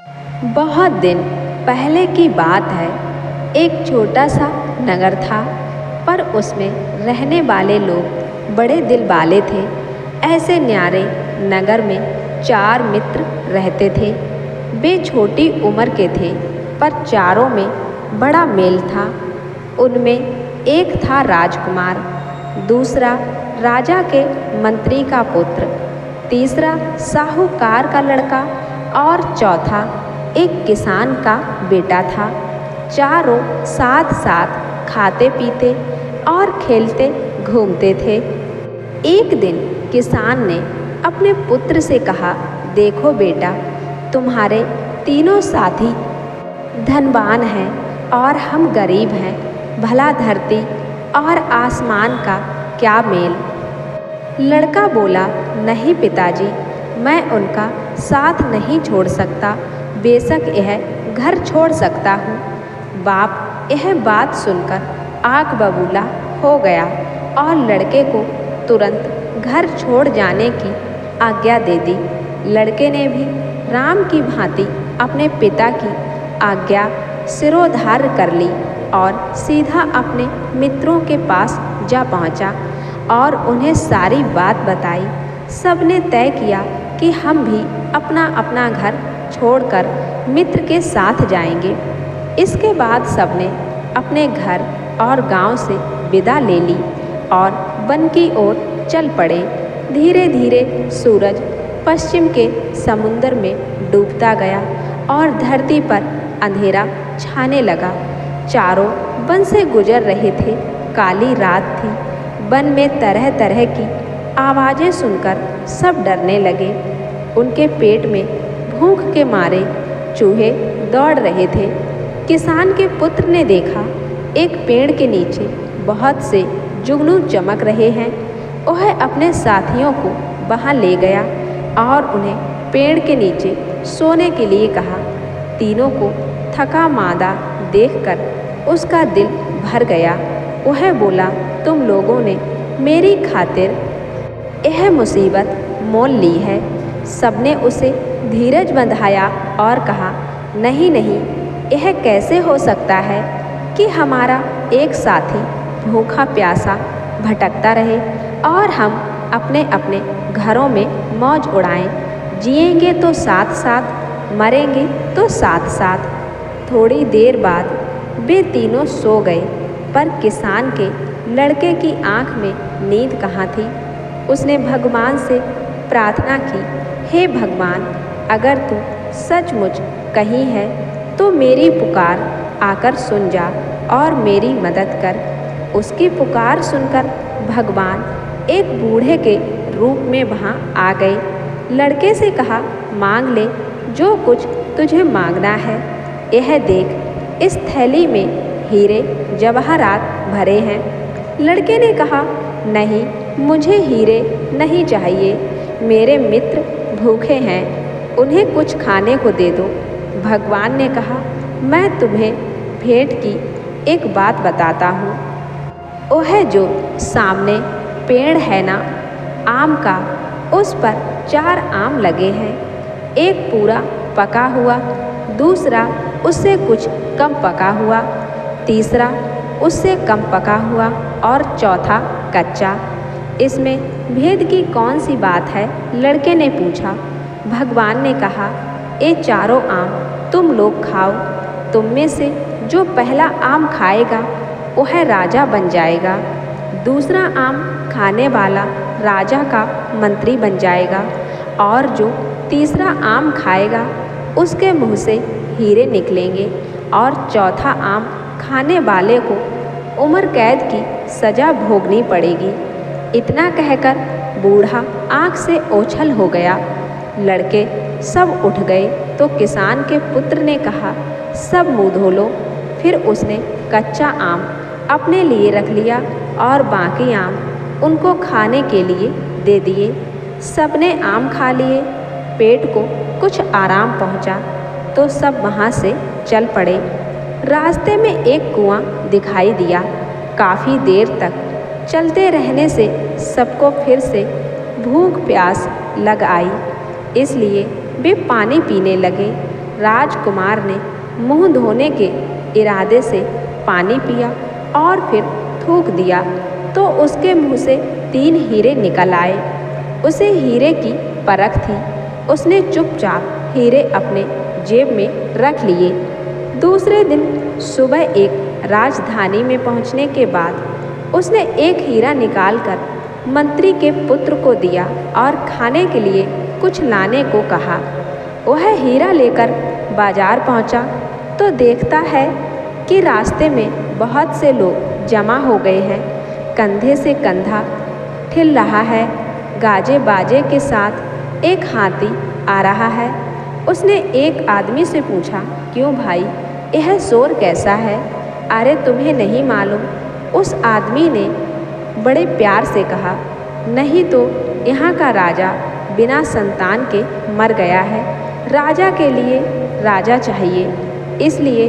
बहुत दिन पहले की बात है। एक छोटा सा नगर था, पर उसमें रहने वाले लोग बड़े दिल वाले थे। ऐसे न्यारे नगर में 4 मित्र रहते थे। वे छोटी उम्र के थे, पर चारों में बड़ा मेल था। उनमें एक था राजकुमार, दूसरा राजा के मंत्री का पुत्र, तीसरा साहूकार का लड़का और चौथा एक किसान का बेटा था। चारों साथ साथ खाते पीते और खेलते घूमते थे। एक दिन किसान ने अपने पुत्र से कहा, देखो बेटा, तुम्हारे तीनों साथी धनवान हैं और हम गरीब हैं। भला धरती और आसमान का क्या मेल। लड़का बोला, नहीं पिताजी, मैं उनका साथ नहीं छोड़ सकता। बेशक यह घर छोड़ सकता हूँ। बाप यह बात सुनकर आग बबूला हो गया और लड़के को तुरंत घर छोड़ जाने की आज्ञा दे दी। लड़के ने भी राम की भांति अपने पिता की आज्ञा सिरोधार्य कर ली और सीधा अपने मित्रों के पास जा पहुँचा और उन्हें सारी बात बताई। सबने तय किया कि हम भी अपना अपना घर छोड़कर मित्र के साथ जाएंगे। इसके बाद सबने अपने घर और गांव से विदा ले ली और वन की ओर चल पड़े। धीरे धीरे सूरज पश्चिम के समुद्र में डूबता गया और धरती पर अंधेरा छाने लगा। चारों वन से गुजर रहे थे। काली रात थी। वन में तरह तरह की आवाज़ें सुनकर सब डरने लगे। उनके पेट में भूख के मारे चूहे दौड़ रहे थे। किसान के पुत्र ने देखा, एक पेड़ के नीचे बहुत से जुगनू चमक रहे हैं। वह अपने साथियों को वहाँ ले गया और उन्हें पेड़ के नीचे सोने के लिए कहा। तीनों को थका मांदा देखकर उसका दिल भर गया। वह बोला, तुम लोगों ने मेरी खातिर यह मुसीबत मोल ली है। सबने उसे धीरज बंधाया और कहा, नहीं नहीं, यह कैसे हो सकता है कि हमारा एक साथी भूखा प्यासा भटकता रहे और हम अपने अपने घरों में मौज उड़ाएं। जिएंगे तो साथ साथ, मरेंगे तो साथ साथ। थोड़ी देर बाद वे तीनों सो गए, पर किसान के लड़के की आंख में नींद कहाँ थी। उसने भगवान से प्रार्थना की, हे भगवान, अगर तू सचमुच कहीं है तो मेरी पुकार आकर सुन जा और मेरी मदद कर। उसकी पुकार सुनकर भगवान एक बूढ़े के रूप में वहाँ आ गए। लड़के से कहा, मांग ले जो कुछ तुझे मांगना है। यह देख, इस थैली में हीरे जवाहरात भरे हैं। लड़के ने कहा, नहीं, मुझे हीरे नहीं चाहिए। मेरे मित्र भूखे हैं, उन्हें कुछ खाने को दे दो। भगवान ने कहा, मैं तुम्हें भेंट की एक बात बताता हूँ। वह जो सामने पेड़ है ना, आम का, उस पर 4 आम लगे हैं। एक पूरा पका हुआ, दूसरा उससे कुछ कम पका हुआ, तीसरा उससे कम पका हुआ और चौथा कच्चा। इसमें भेद की कौन सी बात है? लड़के ने पूछा। भगवान ने कहा, ये चारों आम तुम लोग खाओ। तुम में से जो पहला आम खाएगा वह राजा बन जाएगा। दूसरा आम खाने वाला राजा का मंत्री बन जाएगा और जो तीसरा आम खाएगा उसके मुंह से हीरे निकलेंगे और चौथा आम खाने वाले को उम्र कैद की सज़ा भोगनी पड़ेगी। इतना कहकर बूढ़ा आँख से ओझल हो गया। लड़के सब उठ गए तो किसान के पुत्र ने कहा, सब मुँह धो लो। फिर उसने कच्चा आम अपने लिए रख लिया और बाकी आम उनको खाने के लिए दे दिए। सबने आम खा लिए। पेट को कुछ आराम पहुंचा तो सब वहाँ से चल पड़े। रास्ते में एक कुआं दिखाई दिया। काफ़ी देर तक चलते रहने से सबको फिर से भूख प्यास लग आई, इसलिए वे पानी पीने लगे। राजकुमार ने मुंह धोने के इरादे से पानी पिया और फिर थूक दिया तो उसके मुंह से 3 हीरे निकल आए। उसे हीरे की परख थी। उसने चुपचाप हीरे अपने जेब में रख लिए। दूसरे दिन सुबह एक राजधानी में पहुंचने के बाद उसने एक हीरा निकालकर मंत्री के पुत्र को दिया और खाने के लिए कुछ लाने को कहा। वह हीरा लेकर बाजार पहुंचा तो देखता है कि रास्ते में बहुत से लोग जमा हो गए हैं। कंधे से कंधा ठिल रहा है। गाजे बाजे के साथ एक हाथी आ रहा है। उसने एक आदमी से पूछा, क्यों भाई, यह शोर कैसा है? अरे तुम्हें नहीं मालूम? उस आदमी ने बड़े प्यार से कहा, नहीं तो यहाँ का राजा बिना संतान के मर गया है। राजा के लिए राजा चाहिए, इसलिए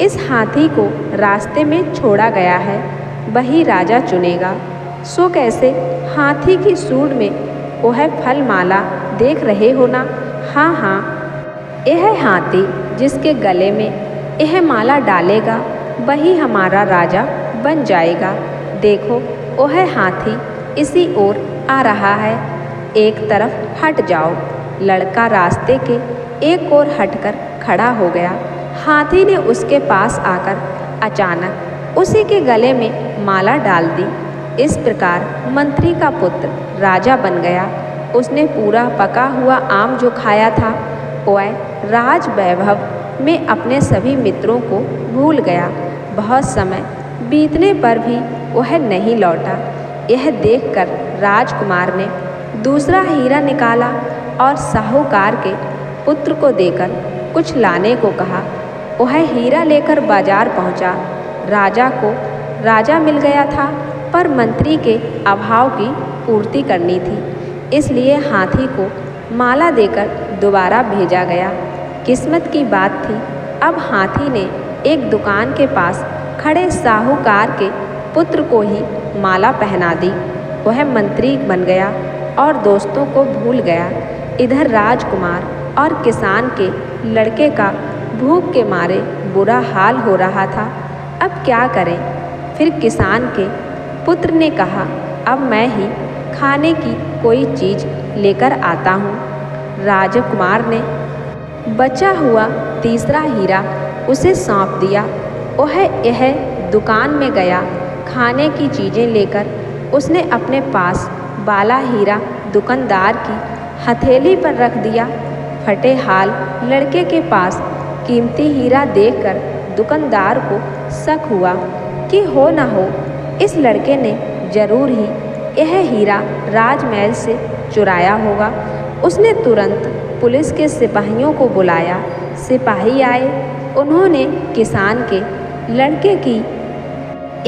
इस हाथी को रास्ते में छोड़ा गया है। वही राजा चुनेगा। सो कैसे? हाथी की सूंड में वह फल माला देख रहे हो ना? हाँ हाँ, यह हाथी जिसके गले में यह माला डालेगा वही हमारा राजा बन जाएगा। देखो, वह हाथी इसी ओर आ रहा है। एक तरफ हट जाओ। लड़का रास्ते के एक ओर हटकर खड़ा हो गया। हाथी ने उसके पास आकर अचानक उसी के गले में माला डाल दी। इस प्रकार मंत्री का पुत्र राजा बन गया। उसने पूरा पका हुआ आम जो खाया था वह राज वैभव में अपने सभी मित्रों को भूल गया। बहुत समय बीतने पर भी वह नहीं लौटा। यह देखकर राजकुमार ने दूसरा हीरा निकाला और साहूकार के पुत्र को देकर कुछ लाने को कहा। वह हीरा लेकर बाजार पहुंचा। राजा को राजा मिल गया था, पर मंत्री के अभाव की पूर्ति करनी थी, इसलिए हाथी को माला देकर दोबारा भेजा गया। किस्मत की बात थी, अब हाथी ने एक दुकान के पास खड़े साहूकार के पुत्र को ही माला पहना दी। वह मंत्री बन गया और दोस्तों को भूल गया। इधर राजकुमार और किसान के लड़के का भूख के मारे बुरा हाल हो रहा था। अब क्या करें? फिर किसान के पुत्र ने कहा, अब मैं ही खाने की कोई चीज़ लेकर आता हूँ। राजकुमार ने बचा हुआ तीसरा हीरा उसे सौंप दिया। वह यह दुकान में गया। खाने की चीज़ें लेकर उसने अपने पास वाला हीरा दुकानदार की हथेली पर रख दिया। फटे हाल लड़के के पास कीमती हीरा देखकर दुकानदार को शक हुआ कि हो न हो इस लड़के ने जरूर ही यह हीरा राजमहल से चुराया होगा। उसने तुरंत पुलिस के सिपाहियों को बुलाया। सिपाही आए। उन्होंने किसान के लड़के की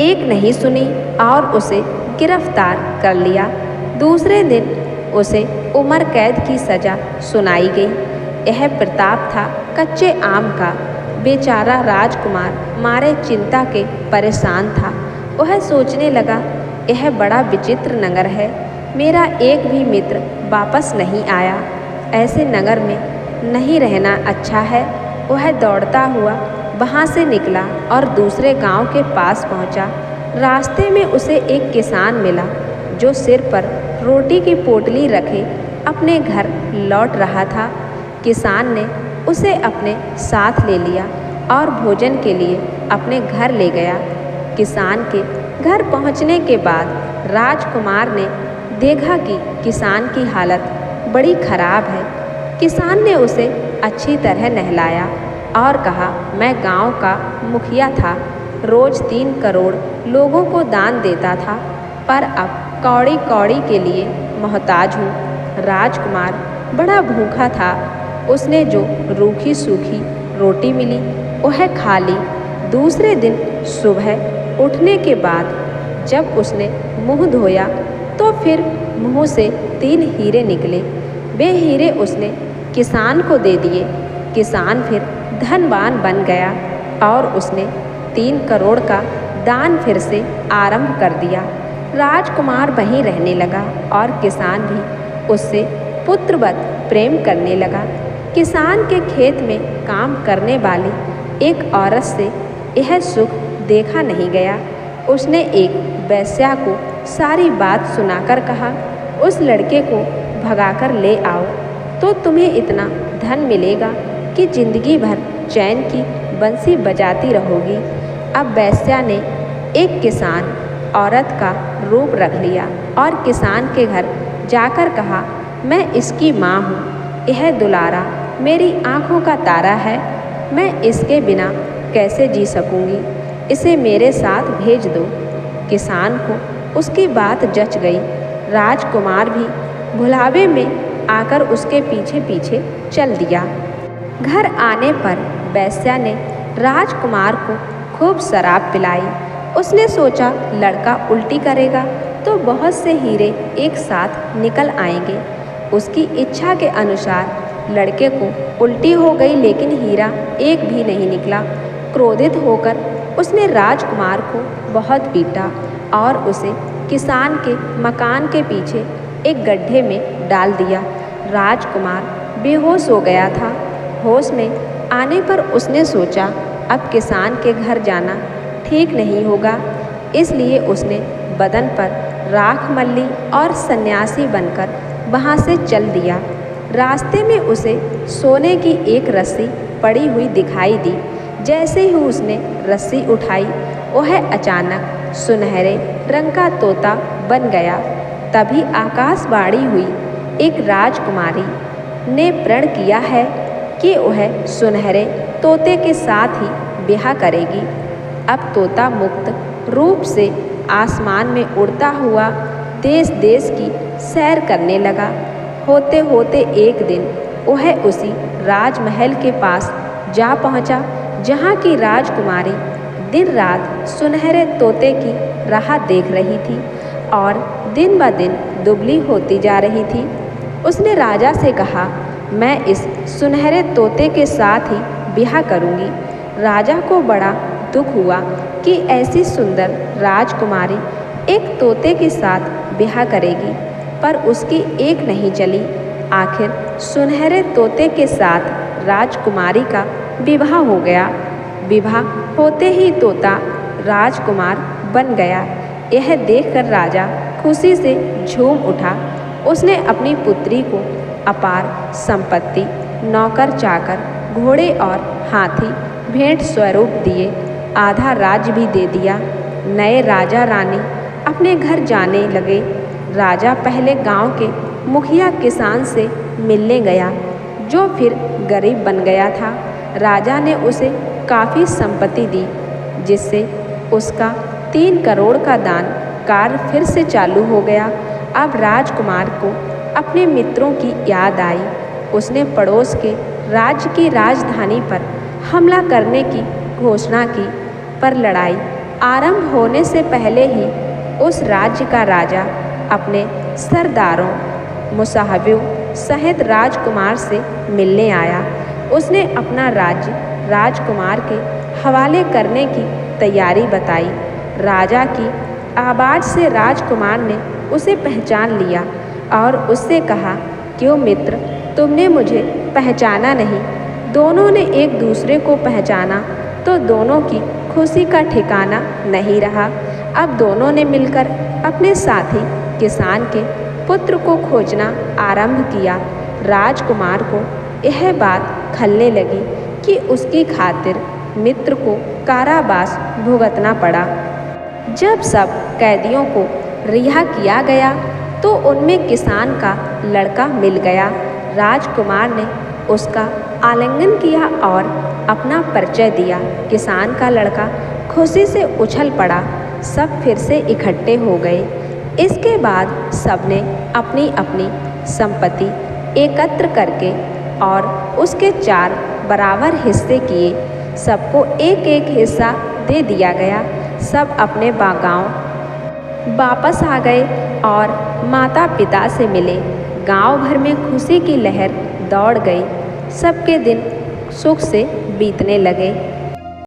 एक नहीं सुनी और उसे गिरफ्तार कर लिया। दूसरे दिन उसे उम्र कैद की सज़ा सुनाई गई। यह प्रताप था कच्चे आम का। बेचारा राजकुमार मारे चिंता के परेशान था। वह सोचने लगा, यह बड़ा विचित्र नगर है। मेरा एक भी मित्र वापस नहीं आया। ऐसे नगर में नहीं रहना अच्छा है। वह दौड़ता हुआ वहाँ से निकला और दूसरे गांव के पास पहुँचा। रास्ते में उसे एक किसान मिला जो सिर पर रोटी की पोटली रखे अपने घर लौट रहा था। किसान ने उसे अपने साथ ले लिया और भोजन के लिए अपने घर ले गया। किसान के घर पहुंचने के बाद राजकुमार ने देखा कि किसान की हालत बड़ी खराब है। किसान ने उसे अच्छी तरह नहलाया और कहा, मैं गांव का मुखिया था। रोज़ 3 करोड़ लोगों को दान देता था, पर अब कौड़ी कौड़ी के लिए मोहताज हूँ। राजकुमार बड़ा भूखा था। उसने जो रूखी सूखी रोटी मिली वह खा ली। दूसरे दिन सुबह उठने के बाद जब उसने मुंह धोया तो फिर मुंह से 3 हीरे निकले। वे हीरे उसने किसान को दे दिए। किसान फिर धनवान बन गया और उसने 3 करोड़ का दान फिर से आरंभ कर दिया। राजकुमार वहीं रहने लगा और किसान भी उससे पुत्रवत प्रेम करने लगा। किसान के खेत में काम करने वाली एक औरत से यह सुख देखा नहीं गया। उसने एक वेश्या को सारी बात सुनाकर कहा, उस लड़के को भगाकर ले आओ तो तुम्हें इतना धन मिलेगा कि जिंदगी भर चैन की बंसी बजाती रहोगी। अब वेश्या ने एक किसान औरत का रूप रख लिया और किसान के घर जाकर कहा, मैं इसकी माँ हूँ, यह दुलारा मेरी आँखों का तारा है, मैं इसके बिना कैसे जी सकूँगी, इसे मेरे साथ भेज दो। किसान को उसकी बात जच गई। राजकुमार भी भुलावे में आकर उसके पीछे पीछे चल दिया। घर आने पर वेश्या ने राजकुमार को खूब शराब पिलाई। उसने सोचा लड़का उल्टी करेगा तो बहुत से हीरे एक साथ निकल आएंगे। उसकी इच्छा के अनुसार लड़के को उल्टी हो गई, लेकिन हीरा एक भी नहीं निकला। क्रोधित होकर उसने राजकुमार को बहुत पीटा और उसे किसान के मकान के पीछे एक गड्ढे में डाल दिया। राजकुमार बेहोश हो गया था। होश में आने पर उसने सोचा अब किसान के घर जाना ठीक नहीं होगा, इसलिए उसने बदन पर राख मल ली और सन्यासी बनकर वहाँ से चल दिया। रास्ते में उसे सोने की एक रस्सी पड़ी हुई दिखाई दी। जैसे ही उसने रस्सी उठाई, वह अचानक सुनहरे रंग का तोता बन गया। तभी आकाशवाणी हुई, एक राजकुमारी ने प्रण किया है कि वह सुनहरे तोते के साथ ही ब्याह करेगी। अब तोता मुक्त रूप से आसमान में उड़ता हुआ देश देश की सैर करने लगा। होते होते एक दिन वह उसी राजमहल के पास जा पहुंचा जहां की राजकुमारी दिन रात सुनहरे तोते की राह देख रही थी और दिन ब दिन दुबली होती जा रही थी। उसने राजा से कहा, मैं इस सुनहरे तोते के साथ ही ब्याह करूंगी। राजा को बड़ा दुख हुआ कि ऐसी सुंदर राजकुमारी एक तोते के साथ ब्याह करेगी, पर उसकी एक नहीं चली। आखिर सुनहरे तोते के साथ राजकुमारी का विवाह हो गया। विवाह होते ही तोता राजकुमार बन गया। यह देखकर राजा खुशी से झूम उठा। उसने अपनी पुत्री को अपार संपत्ति, नौकर चाकर, घोड़े और हाथी भेंट स्वरूप दिए। आधा राज्य भी दे दिया। नए राजा रानी अपने घर जाने लगे। राजा पहले गांव के मुखिया किसान से मिलने गया, जो फिर गरीब बन गया था। राजा ने उसे काफ़ी संपत्ति दी, जिससे उसका 3 करोड़ का दान कार्य फिर से चालू हो गया। अब राजकुमार को अपने मित्रों की याद आई। उसने पड़ोस के राज्य की राजधानी पर हमला करने की घोषणा की, पर लड़ाई आरंभ होने से पहले ही उस राज्य का राजा अपने सरदारों, मुसाहबियों सहित राजकुमार से मिलने आया। उसने अपना राज्य राजकुमार के हवाले करने की तैयारी बताई। राजा की आवाज़ से राजकुमार ने उसे पहचान लिया और उससे कहा, क्यों मित्र, तुमने मुझे पहचाना नहीं? दोनों ने एक दूसरे को पहचाना तो दोनों की खुशी का ठिकाना नहीं रहा। अब दोनों ने मिलकर अपने साथी किसान के पुत्र को खोजना आरंभ किया। राजकुमार को यह बात खलने लगी कि उसकी खातिर मित्र को कारावास भुगतना पड़ा। जब सब कैदियों को रिहा किया गया तो उनमें किसान का लड़का मिल गया। राजकुमार ने उसका आलिंगन किया और अपना परिचय दिया। किसान का लड़का खुशी से उछल पड़ा। सब फिर से इकट्ठे हो गए। इसके बाद सबने अपनी अपनी संपत्ति एकत्र करके और उसके 4 बराबर हिस्से किए। सबको एक एक हिस्सा दे दिया गया। सब अपने गांव वापस आ गए और माता पिता से मिले। गांव भर में खुशी की लहर दौड़ गई। सबके दिन सुख से बीतने लगे।